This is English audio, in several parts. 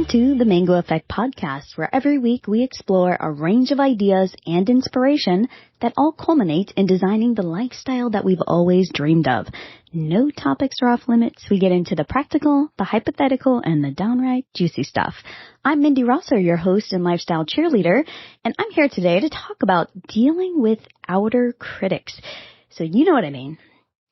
to the Mango Effect podcast, where every week we explore a range of ideas and inspiration that all culminate in designing the lifestyle that we've always dreamed of. No topics are off limits. We get into the practical, the hypothetical, and the downright juicy stuff. I'm Mindy Rosser, your host and lifestyle cheerleader, and I'm here today to talk about dealing with outer critics. So you know what I mean.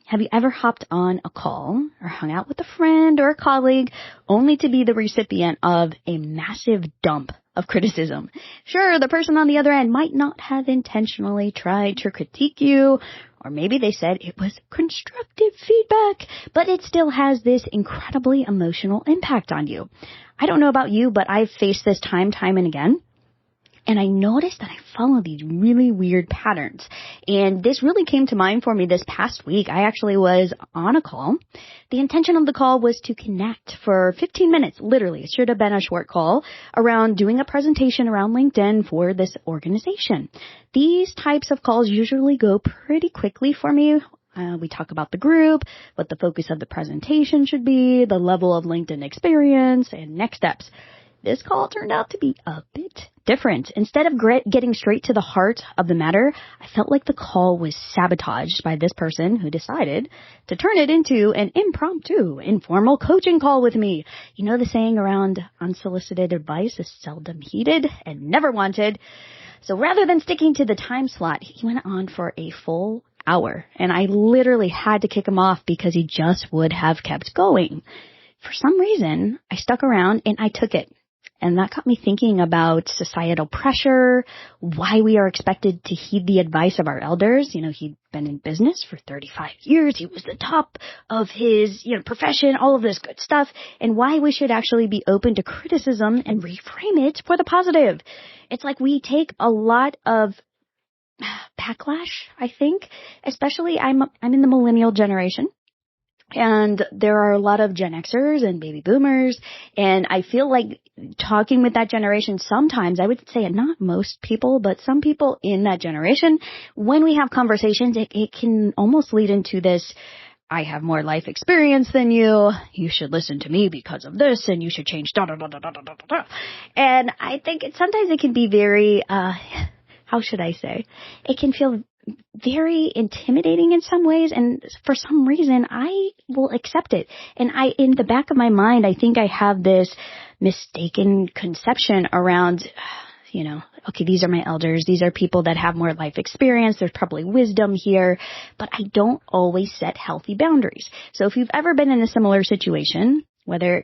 Have you ever hopped on a call or hung out with a friend or a colleague only to be the recipient of a massive dump of criticism? Sure, the person on the other end might not have intentionally tried to critique you, or maybe they said it was constructive feedback, but it still has this incredibly emotional impact on you. I don't know about you, but I've faced this time and again. And I noticed that I follow these really weird patterns. And this really came to mind for me this past week. I actually was on a call. The intention of the call was to connect for 15 minutes, literally. It should have been a short call around doing a presentation around LinkedIn for this organization. These types of calls usually go pretty quickly for me. We talk about the group, what the focus of the presentation should be, the level of LinkedIn experience, and next steps. This call turned out to be a bit different. Instead of getting straight to the heart of the matter, I felt like the call was sabotaged by this person who decided to turn it into an impromptu, informal coaching call with me. You know the saying around unsolicited advice is seldom heeded and never wanted. So rather than sticking to the time slot, he went on for a full hour. And I literally had to kick him off because he just would have kept going. For some reason, I stuck around and I took it. And that got me thinking about societal pressure, why we are expected to heed the advice of our elders. You know, he'd been in business for 35 years. He was the top of his, profession, all of this good stuff, and why we should actually be open to criticism and reframe it for the positive. It's like we take a lot of backlash, I think, especially I'm in the millennial generation. And there are a lot of Gen Xers and baby boomers, and I feel like talking with that generation sometimes, I would say not most people, but some people in that generation, when we have conversations, it can almost lead into this, I have more life experience than you should listen to me because of this, and you should change da-da-da-da-da-da-da. And I think sometimes it can be very, how should I say? It can feel very intimidating in some ways, and for some reason I will accept it. And in the back of my mind, I think I have this mistaken conception around, okay, these are my elders, these are people that have more life experience, there's probably wisdom here, but I don't always set healthy boundaries. So if you've ever been in a similar situation, whether,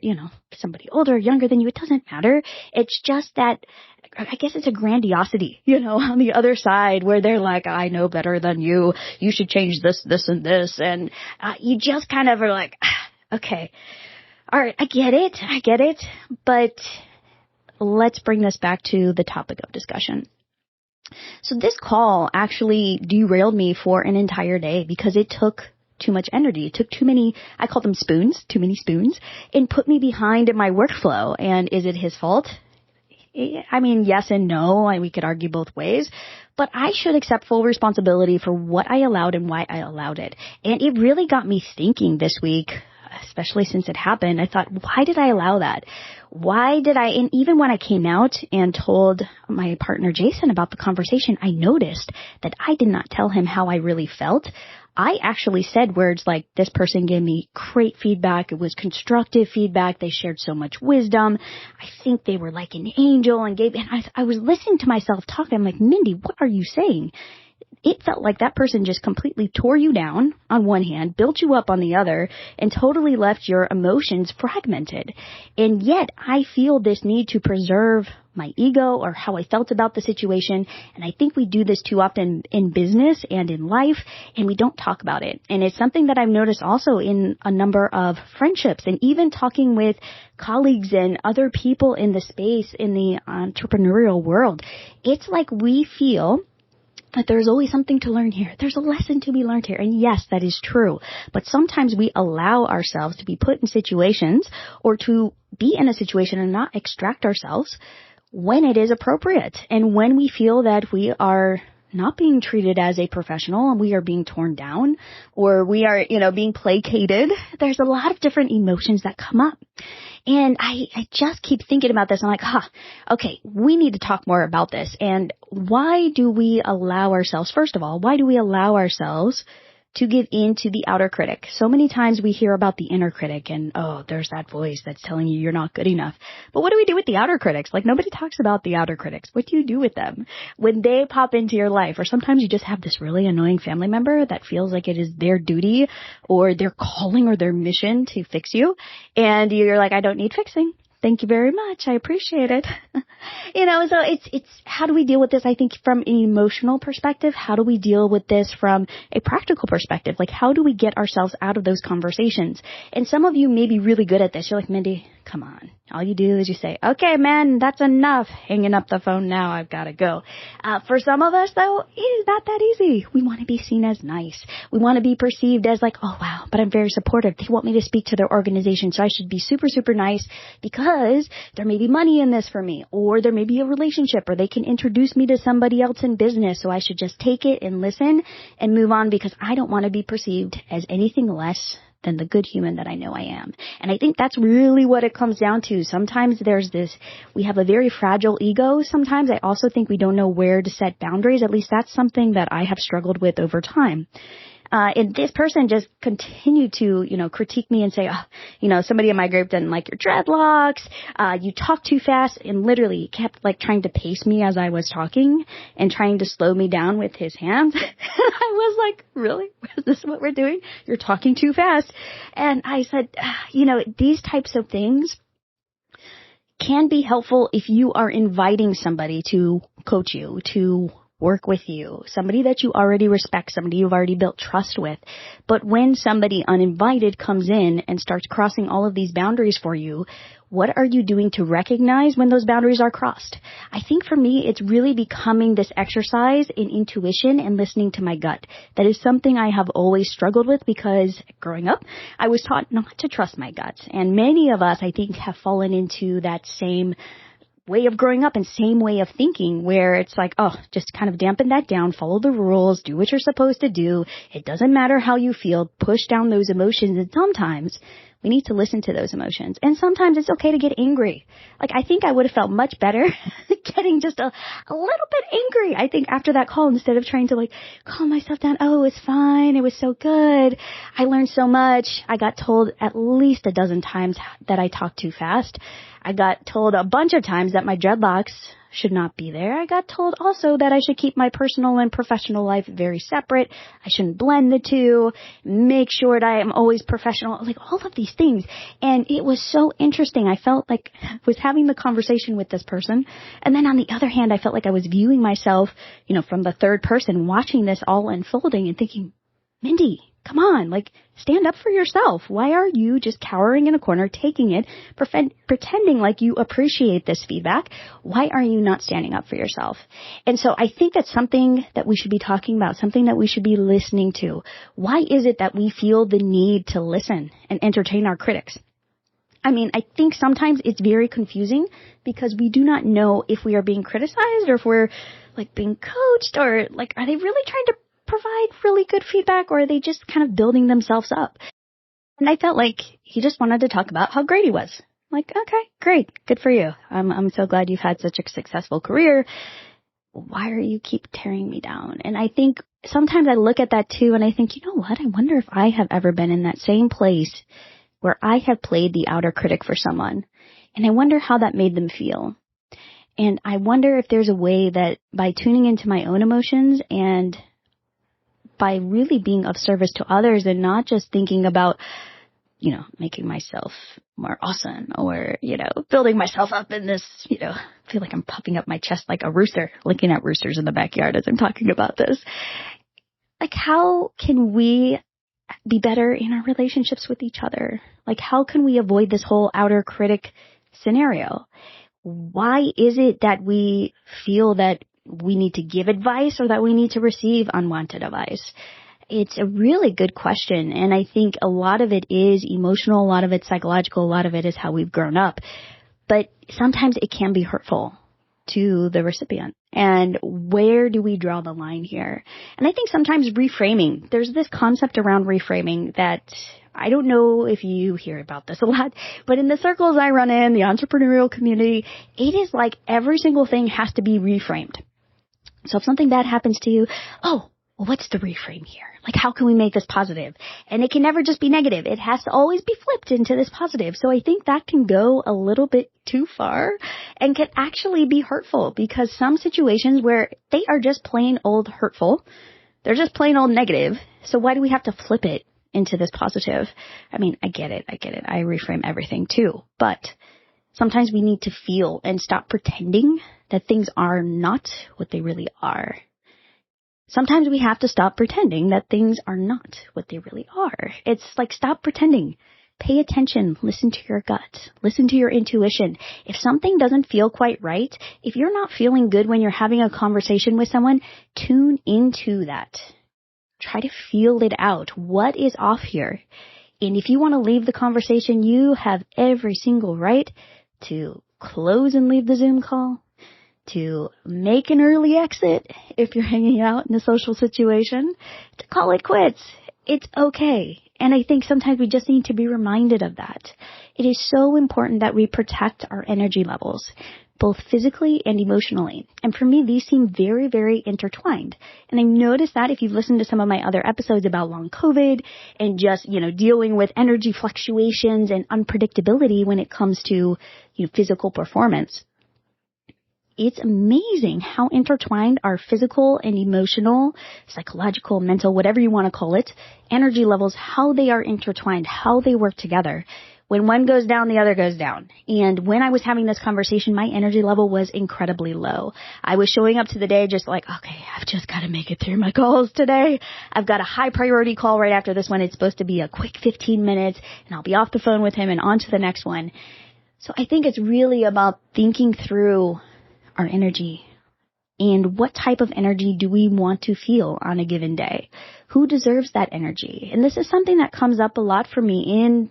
somebody older or younger than you, it doesn't matter. It's just that, I guess it's a grandiosity, on the other side where they're like, I know better than you. You should change this, this, and this. And you just kind of are like, okay, all right, I get it. But let's bring this back to the topic of discussion. So this call actually derailed me for an entire day because it took too much energy. It took too many, I call them spoons, too many spoons, and put me behind in my workflow. And is it his fault? I mean, yes and no. We could argue both ways, but I should accept full responsibility for what I allowed and why I allowed it. And it really got me thinking this week, especially since it happened. I thought, why did I allow that? And even when I came out and told my partner Jason about the conversation, I noticed that I did not tell him how I really felt. I actually said words like, this person gave me great feedback. It was constructive feedback. They shared so much wisdom. I think they were like an angel and I was listening to myself talk. I'm like, Mindy, what are you saying? It felt like that person just completely tore you down on one hand, built you up on the other, and totally left your emotions fragmented. And yet I feel this need to preserve my ego or how I felt about the situation. And I think we do this too often in business and in life, and we don't talk about it. And it's something that I've noticed also in a number of friendships and even talking with colleagues and other people in the space in the entrepreneurial world. It's like we feel that there's always something to learn here. There's a lesson to be learned here. And yes, that is true. But sometimes we allow ourselves to be put in situations or to be in a situation and not extract ourselves when it is appropriate. And when we feel that we are not being treated as a professional and we are being torn down or we are, being placated, there's a lot of different emotions that come up. And I just keep thinking about this. I'm like, okay, we need to talk more about this. And why do we allow ourselves, first of all, why do we allow ourselves to give in to the outer critic? So many times we hear about the inner critic and, there's that voice that's telling you you're not good enough. But what do we do with the outer critics? Like, nobody talks about the outer critics. What do you do with them when they pop into your life? Or sometimes you just have this really annoying family member that feels like it is their duty or their calling or their mission to fix you. And you're like, I don't need fixing. Thank you very much. I appreciate it. So it's how do we deal with this? I think from an emotional perspective, how do we deal with this from a practical perspective? Like, how do we get ourselves out of those conversations? And some of you may be really good at this. You're like, Mindy, come on. All you do is you say, okay, man, that's enough. Hanging up the phone now. I've got to go. For some of us, though, it is not that easy. We want to be seen as nice. We want to be perceived as like, oh, wow, but I'm very supportive. They want me to speak to their organization, so I should be super, super nice because there may be money in this for me, or there may be a relationship, or they can introduce me to somebody else in business, so I should just take it and listen and move on because I don't want to be perceived as anything less than the good human that I know I am. And I think that's really what it comes down to. Sometimes we have a very fragile ego. Sometimes I also think we don't know where to set boundaries. At least that's something that I have struggled with over time. And this person just continued to, critique me and say, somebody in my group didn't like your dreadlocks. You talk too fast, and literally kept like trying to pace me as I was talking and trying to slow me down with his hands. I was like, really? Is this what we're doing? You're talking too fast. And I said, these types of things can be helpful if you are inviting somebody to coach you, to work with you, somebody that you already respect, somebody you've already built trust with. But when somebody uninvited comes in and starts crossing all of these boundaries for you, what are you doing to recognize when those boundaries are crossed? I think for me, it's really becoming this exercise in intuition and listening to my gut. That is something I have always struggled with because growing up, I was taught not to trust my gut. And many of us, I think, have fallen into that same way of growing up and same way of thinking where it's like, just kind of dampen that down, follow the rules, do what you're supposed to do. It doesn't matter how you feel, push down those emotions. And sometimes we need to listen to those emotions. And sometimes it's okay to get angry. Like, I think I would have felt much better getting just a little bit angry, I think, after that call, instead of trying to like calm myself down. Oh, it's fine. It was so good. I learned so much. I got told at least a dozen times that I talked too fast. I got told a bunch of times that my dreadlocks should not be there. I got told also that I should keep my personal and professional life very separate. I shouldn't blend the two. Make sure that I am always professional. Like all of these things. And it was so interesting. I felt like I was having the conversation with this person. And then on the other hand, I felt like I was viewing myself, from the third person, watching this all unfolding and thinking, Mindy, come on, like stand up for yourself. Why are you just cowering in a corner, taking it, pretending like you appreciate this feedback? Why are you not standing up for yourself? And so I think that's something that we should be talking about, something that we should be listening to. Why is it that we feel the need to listen and entertain our critics? I think sometimes it's very confusing because we do not know if we are being criticized or if we're like being coached or like, are they really trying to provide really good feedback, or are they just kind of building themselves up? And I felt like he just wanted to talk about how great he was. Like, okay, great. Good for you. I'm so glad you've had such a successful career. Why are you keep tearing me down? And I think sometimes I look at that too and I think, you know what? I wonder if I have ever been in that same place where I have played the outer critic for someone. And I wonder how that made them feel. And I wonder if there's a way that by tuning into my own emotions and by really being of service to others and not just thinking about, making myself more awesome or, building myself up in this, I feel like I'm puffing up my chest like a rooster, looking at roosters in the backyard as I'm talking about this. Like, how can we be better in our relationships with each other? Like, how can we avoid this whole outer critic scenario? Why is it that we feel that we need to give advice or that we need to receive unwanted advice? It's a really good question. And I think a lot of it is emotional, a lot of it's psychological, a lot of it is how we've grown up. But sometimes it can be hurtful to the recipient. And where do we draw the line here? And I think sometimes reframing, there's this concept around reframing that I don't know if you hear about this a lot, but in the circles I run in, the entrepreneurial community, it is like every single thing has to be reframed. So if something bad happens to you, well, what's the reframe here? Like, how can we make this positive? And it can never just be negative. It has to always be flipped into this positive. So I think that can go a little bit too far and can actually be hurtful, because some situations where they are just plain old hurtful, they're just plain old negative. So why do we have to flip it into this positive? I mean, I get it. I reframe everything too. But sometimes we need to feel and stop pretending that things are not what they really are. Sometimes we have to stop pretending that things are not what they really are. It's like, stop pretending. Pay attention. Listen to your gut. Listen to your intuition. If something doesn't feel quite right, if you're not feeling good when you're having a conversation with someone, tune into that. Try to feel it out. What is off here? And if you want to leave the conversation, you have every single right to close and leave the Zoom call, to make an early exit if you're hanging out in a social situation, to call it quits. It's okay. And I think sometimes we just need to be reminded of that. It is so important that we protect our energy levels, both physically and emotionally. And for me, these seem very, very intertwined. And I noticed that if you've listened to some of my other episodes about long COVID and just, dealing with energy fluctuations and unpredictability when it comes to, physical performance. It's amazing how intertwined our physical and emotional, psychological, mental, whatever you want to call it, energy levels, how they are intertwined, how they work together. When one goes down, the other goes down. And when I was having this conversation, my energy level was incredibly low. I was showing up to the day just like, okay, I've just got to make it through my calls today. I've got a high priority call right after this one. It's supposed to be a quick 15 minutes, and I'll be off the phone with him and on to the next one. So I think it's really about thinking through our energy and what type of energy do we want to feel on a given day? Who deserves that energy? And this is something that comes up a lot for me in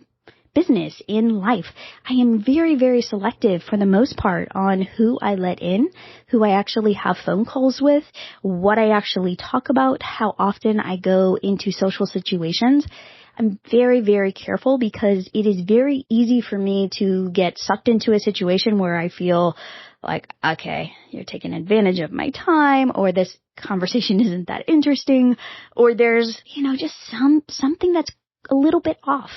business, in life. I am very, very selective for the most part on who I let in, who I actually have phone calls with, what I actually talk about, how often I go into social situations. I'm very, very careful because it is very easy for me to get sucked into a situation where I feel like, okay, you're taking advantage of my time, or this conversation isn't that interesting, or there's, just something that's a little bit off.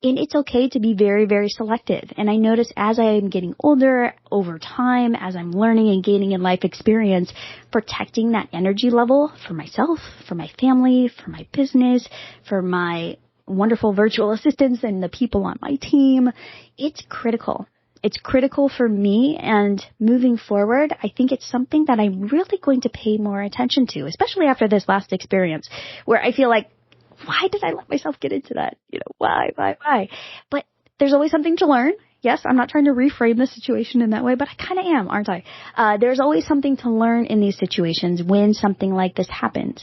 And it's okay to be very, very selective. And I notice as I am getting older, over time, as I'm learning and gaining in life experience, protecting that energy level for myself, for my family, for my business, for my wonderful virtual assistants and the people on my team, it's critical. It's critical for me, and moving forward, I think it's something that I'm really going to pay more attention to, especially after this last experience where I feel like, why did I let myself get into that? Why? But there's always something to learn. Yes, I'm not trying to reframe the situation in that way, but I kind of am, aren't I? There's always something to learn in these situations when something like this happens,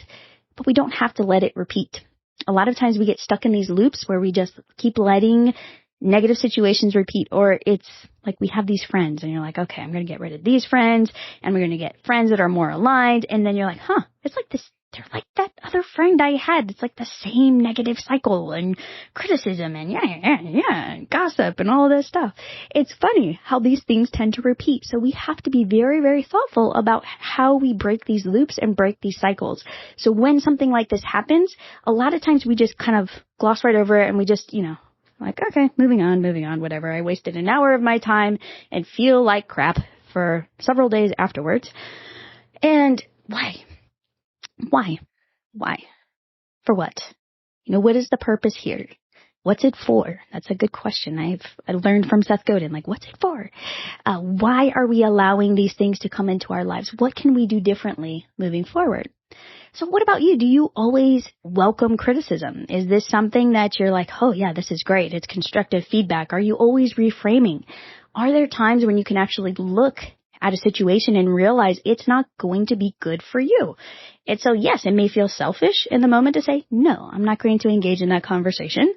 but we don't have to let it repeat. A lot of times we get stuck in these loops where we just keep letting negative situations repeat, or it's like we have these friends and you're like, okay, I'm going to get rid of these friends and we're going to get friends that are more aligned. And then you're like, it's like this, they're like that other friend I had. It's like the same negative cycle and criticism and and gossip and all of this stuff. It's funny how these things tend to repeat. So we have to be very, very thoughtful about how we break these loops and break these cycles. So when something like this happens, a lot of times we just kind of gloss right over it and we just, like, okay, moving on, whatever. I wasted an hour of my time and feel like crap for several days afterwards. And why? For what? What is the purpose here? What's it for? That's a good question. I learned from Seth Godin, like, what's it for? Why are we allowing these things to come into our lives? What can we do differently moving forward? So what about you? Do you always welcome criticism? Is this something that you're like, oh yeah, this is great, it's constructive feedback? Are you always reframing? Are there times when you can actually look at a situation and realize it's not going to be good for you? And so yes, it may feel selfish in the moment to say, no, I'm not going to engage in that conversation.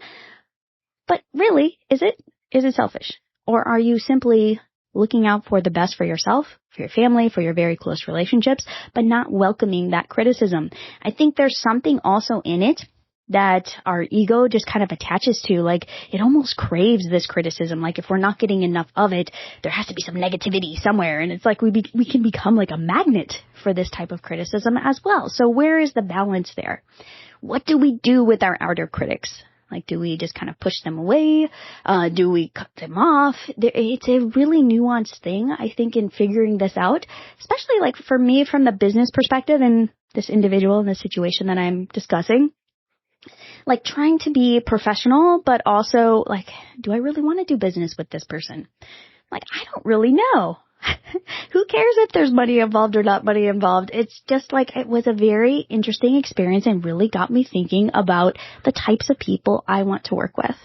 But really, is it selfish? Or are you simply looking out for the best for yourself, for your family, for your very close relationships, but not welcoming that criticism? I think there's something also in it that our ego just kind of attaches to. Like, it almost craves this criticism. Like, if we're not getting enough of it, there has to be some negativity somewhere. And it's like we can become like a magnet for this type of criticism as well. So where is the balance there? What do we do with our outer critics? Like, do we just kind of push them away? Do we cut them off? It's a really nuanced thing, I think, in figuring this out, especially like for me from the business perspective and this individual in the situation that I'm discussing. Like, trying to be professional, but also like, do I really want to do business with this person? Like, I don't really know. Who cares if there's money involved or not money involved? It's just like, it was a very interesting experience and really got me thinking about the types of people I want to work with.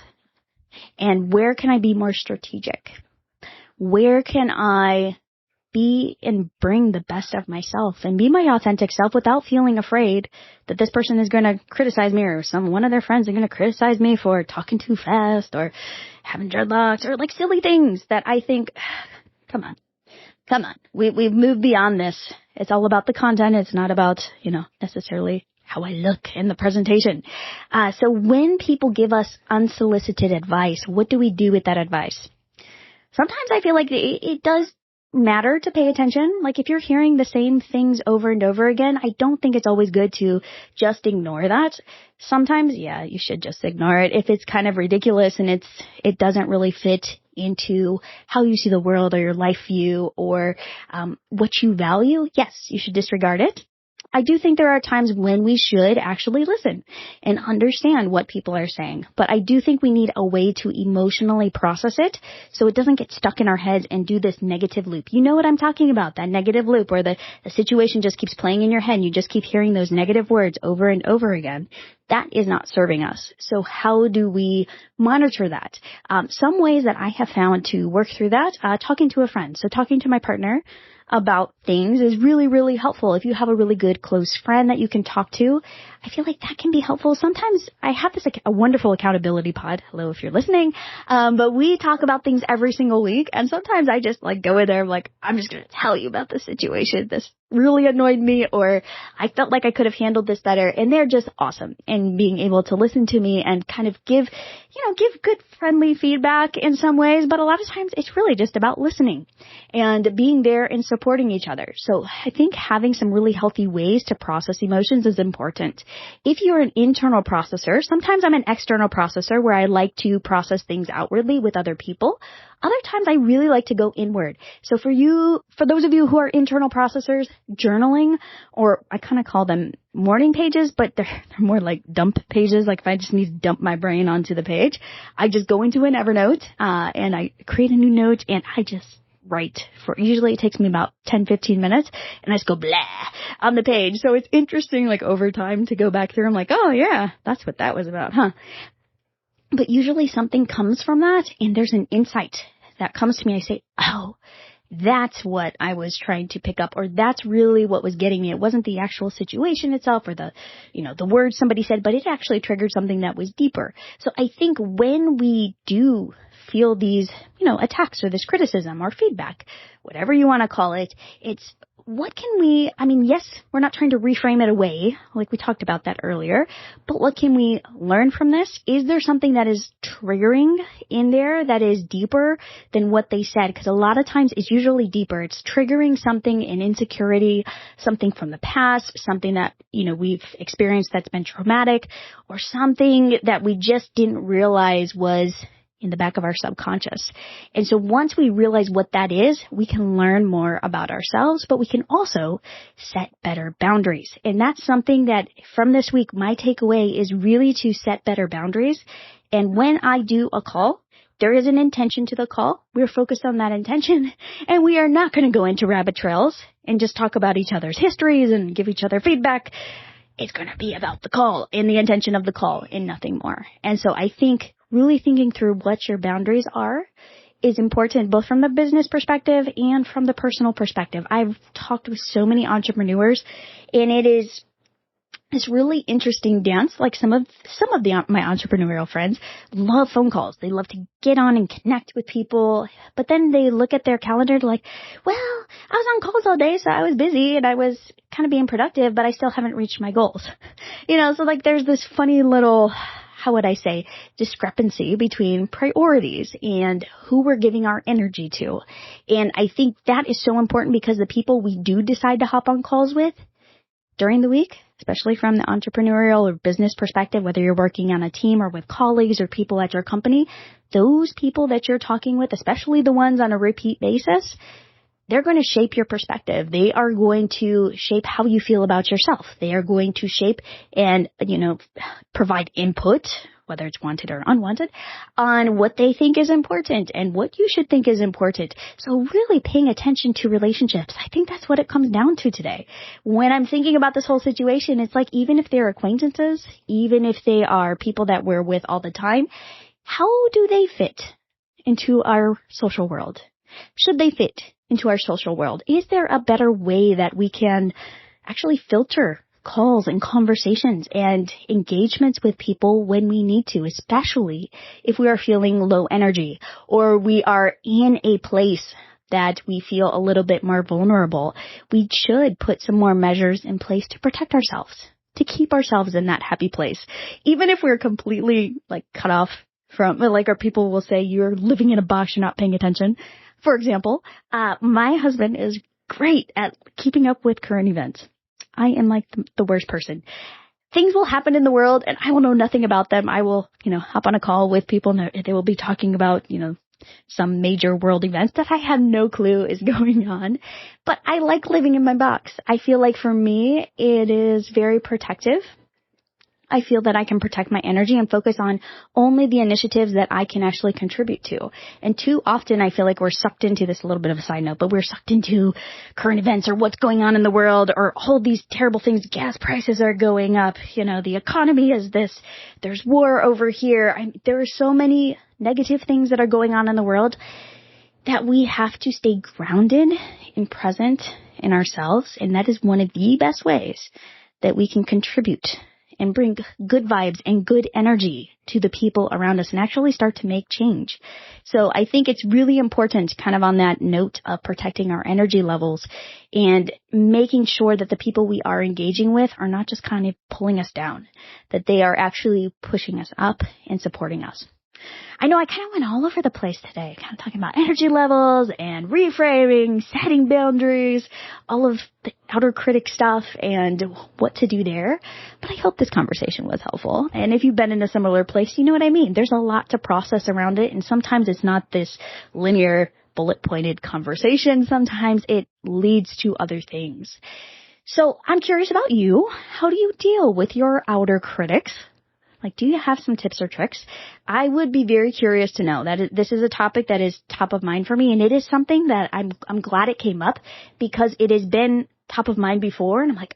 And where can I be more strategic? Where can I be and bring the best of myself and be my authentic self without feeling afraid that this person is going to criticize me, or one of their friends are going to criticize me for talking too fast or having dreadlocks or like silly things that I think, come on. We've moved beyond this. It's all about the content. It's not about, necessarily how I look in the presentation. So when people give us unsolicited advice, what do we do with that advice? Sometimes I feel like it does matter to pay attention. Like, if you're hearing the same things over and over again, I don't think it's always good to just ignore that. Sometimes, yeah, you should just ignore it. If it's kind of ridiculous and it doesn't really fit into how you see the world or your life view or what you value, yes, you should disregard it. I do think there are times when we should actually listen and understand what people are saying. But I do think we need a way to emotionally process it so it doesn't get stuck in our heads and do this negative loop. You know what I'm talking about, that negative loop where the situation just keeps playing in your head and you just keep hearing those negative words over and over again. That is not serving us. So how do we monitor that? Some ways that I have found to work through that, talking to a friend. So talking to my partner about things is really, really helpful. If you have a really good close friend that you can talk to, I feel like that can be helpful. Sometimes I have a wonderful accountability pod. Hello, if you're listening. But we talk about things every single week. And sometimes I just like go in there. I'm like, I'm just going to tell you about this situation. This really annoyed me, or I felt like I could have handled this better. And they're just awesome. And being able to listen to me and kind of give good friendly feedback in some ways. But a lot of times it's really just about listening and being there and supporting each other. So I think having some really healthy ways to process emotions is important. If you're an internal processor, sometimes I'm an external processor where I like to process things outwardly with other people. Other times I really like to go inward. So for those of you who are internal processors, journaling, or I kind of call them morning pages, but they're more like dump pages. Like, if I just need to dump my brain onto the page, I just go into an Evernote, and I create a new note and I just write usually it takes me about 10-15 minutes, and I just go blah on the page. So it's interesting, like, over time to go back through. I'm like, oh yeah, that's what that was about, huh? But usually something comes from that, and there's an insight that comes to me. I say, oh, that's what I was trying to pick up, or that's really what was getting me. It wasn't the actual situation itself or the words somebody said, but it actually triggered something that was deeper. So I think when we do feel these, attacks or this criticism or feedback, whatever you want to call it, it's what can we, yes, we're not trying to reframe it away, like we talked about that earlier, but what can we learn from this? Is there something that is triggering in there that is deeper than what they said? Because a lot of times it's usually deeper. It's triggering something, an insecurity, something from the past, something that, we've experienced that's been traumatic, or something that we just didn't realize was in the back of our subconscious. And so once we realize what that is, we can learn more about ourselves, but we can also set better boundaries. And that's something that from this week, my takeaway is really to set better boundaries. And when I do a call, there is an intention to the call. We're focused on that intention, and we are not going to go into rabbit trails and just talk about each other's histories and give each other feedback. It's going to be about the call and the intention of the call and nothing more. And so I think really thinking through what your boundaries are is important, both from the business perspective and from the personal perspective. I've talked with so many entrepreneurs, and it is this really interesting dance. Like some of my entrepreneurial friends love phone calls. They love to get on and connect with people, but then they look at their calendar like, well, I was on calls all day, so I was busy and I was kind of being productive, but I still haven't reached my goals. So like there's this funny little, how would I say, discrepancy between priorities and who we're giving our energy to. And I think that is so important because the people we do decide to hop on calls with during the week, especially from the entrepreneurial or business perspective, whether you're working on a team or with colleagues or people at your company, those people that you're talking with, especially the ones on a repeat basis, they're going to shape your perspective. They are going to shape how you feel about yourself. They are going to shape and, provide input, whether it's wanted or unwanted, on what they think is important and what you should think is important. So really paying attention to relationships. I think that's what it comes down to today. When I'm thinking about this whole situation, it's like even if they're acquaintances, even if they are people that we're with all the time, how do they fit into our social world? Should they fit into our social world? Is there a better way that we can actually filter calls and conversations and engagements with people when we need to, especially if we are feeling low energy or we are in a place that we feel a little bit more vulnerable? We should put some more measures in place to protect ourselves, to keep ourselves in that happy place. Even if we're completely cut off from, or people will say you're living in a box, you're not paying attention. For example, my husband is great at keeping up with current events. I am the worst person. Things will happen in the world and I will know nothing about them. I will, hop on a call with people and they will be talking about, some major world events that I have no clue is going on. But I like living in my box. I feel like for me, it is very protective. I feel that I can protect my energy and focus on only the initiatives that I can actually contribute to. And too often I feel like we're sucked into this, a little bit of a side note, but we're sucked into current events or what's going on in the world or all these terrible things. Gas prices are going up. The economy is this. There's war over here. There are so many negative things that are going on in the world that we have to stay grounded and present in ourselves. And that is one of the best ways that we can contribute and bring good vibes and good energy to the people around us and actually start to make change. So I think it's really important, kind of on that note of protecting our energy levels and making sure that the people we are engaging with are not just kind of pulling us down, that they are actually pushing us up and supporting us. I know I kind of went all over the place today, kind of talking about energy levels and reframing, setting boundaries, all of the outer critic stuff and what to do there. But I hope this conversation was helpful. And if you've been in a similar place, you know what I mean. There's a lot to process around it. And sometimes it's not this linear, bullet-pointed conversation. Sometimes it leads to other things. So I'm curious about you. How do you deal with your outer critics? Do you have some tips or tricks? I would be very curious to know that this is a topic that is top of mind for me. And it is something that I'm glad it came up because it has been top of mind before. And I'm like,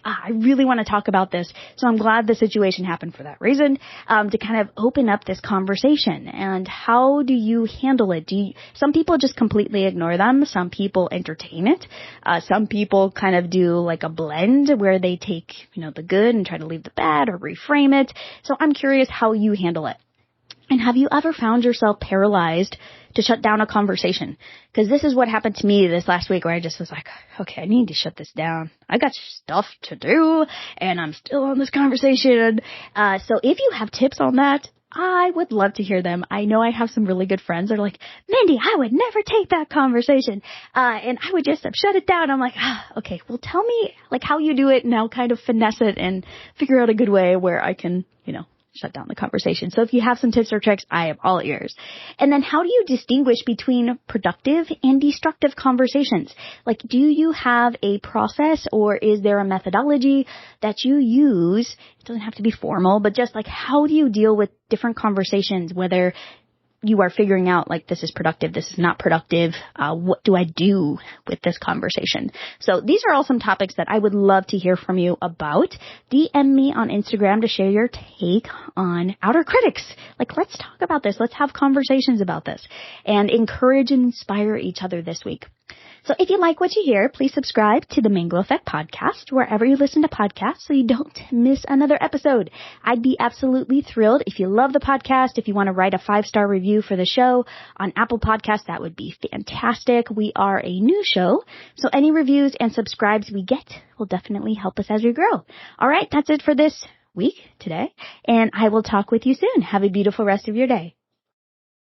I really want to talk about this. So I'm glad the situation happened for that reason, to kind of open up this conversation. And how do you handle it? Some people just completely ignore them. Some people entertain it. Some people kind of do a blend where they take, the good and try to leave the bad or reframe it. So I'm curious how you handle it. And have you ever found yourself paralyzed to shut down a conversation? Because this is what happened to me this last week where I just was like, okay, I need to shut this down. I got stuff to do and I'm still on this conversation. So if you have tips on that, I would love to hear them. I know I have some really good friends that are like, Mindy, I would never take that conversation. And I would just shut it down. I'm like, okay, well tell me how you do it and I'll kind of finesse it and figure out a good way where I can, shut down the conversation. So if you have some tips or tricks, I am all ears. And then how do you distinguish between productive and destructive conversations? Do you have a process or is there a methodology that you use? It doesn't have to be formal, but just how do you deal with different conversations, whether you are figuring out this is productive, this is not productive, what do I do with this conversation? So these are all some topics that I would love to hear from you about. DM me on Instagram to share your take on outer critics. Let's talk about this. Let's have conversations about this and encourage and inspire each other this week. So if you like what you hear, please subscribe to the Mango Effect podcast wherever you listen to podcasts so you don't miss another episode. I'd be absolutely thrilled if you love the podcast. If you want to write a 5-star review for the show on Apple Podcasts, that would be fantastic. We are a new show, so any reviews and subscribes we get will definitely help us as we grow. All right, that's it for this week today, and I will talk with you soon. Have a beautiful rest of your day.